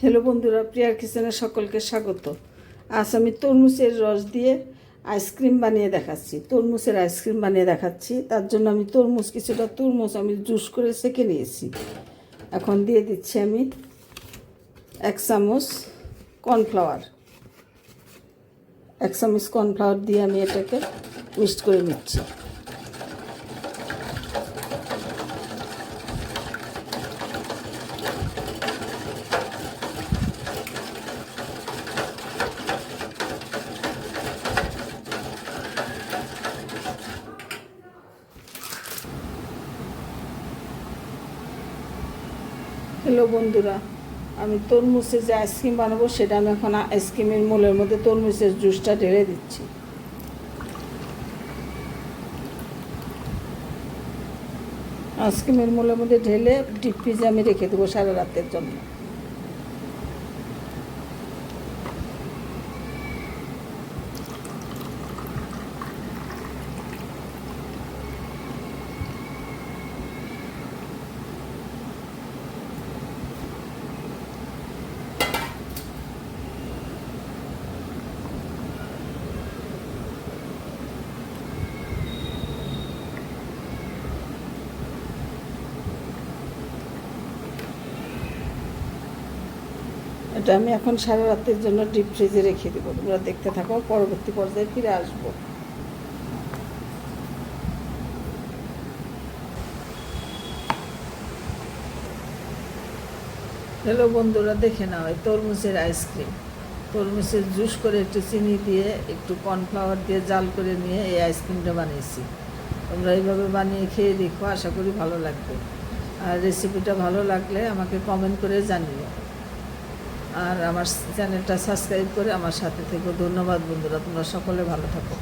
Hello বন্ধুরা, প্রিয়ার কিচেনে সকলকে স্বাগত। আজ আমি তরমুজের রস দিয়ে আইসক্রিম বানিয়ে দেখাচ্ছি। তরমুজের আইসক্রিম বানিয়ে দেখাচ্ছি। তার জন্য আমি কিছুটা তরমুজ আমি জুস করে সেঁকে নিয়েছি। এখন দিয়ে দিচ্ছি আমি 1 চামচ কর্নফ্লাওয়ার। 1 চামচ কর্নফ্লাওয়ার দিয়ে আমি এটাকে মিক্সড করে নিচ্ছি। হ্যালো বন্ধুরা, আমি তরমুজের যে আইসক্রিম বানাবো সেটা আমি এখন আইসক্রিমের মোলের মধ্যে তরমুজের জুসটা ঢেলে দিচ্ছি। আইসক্রিমের মোলের মধ্যে ঢেলে ডিপ ফ্রিজে আমি রেখে দেবো সারা রাতের জন্য। এটা আমি এখন সারা রাতের জন্য ডিপ ফ্রিজে রেখে দেবো। তোমরা দেখতে থাকো, পরবর্তী পর্যায়ে ফিরে আসবো। হ্যালো বন্ধুরা, দেখে নাও এই তরমুজের আইসক্রিম। তরমুজের জুস করে একটু চিনি দিয়ে একটু কর্নফ্লাওয়ার দিয়ে জাল করে নিয়ে এই আইসক্রিমটা বানিয়েছি। তোমরা এইভাবে বানিয়ে খেয়ে দেখো, আশা করি ভালো লাগবে। আর রেসিপিটা ভালো লাগলে আমাকে কমেন্ট করে জানিও। আর আমার চ্যানেলটা সাবস্ক্রাইব করে আমার সাথে থেকো। ধন্যবাদ বন্ধুরা, তোমরা সকলে ভালো থাকো।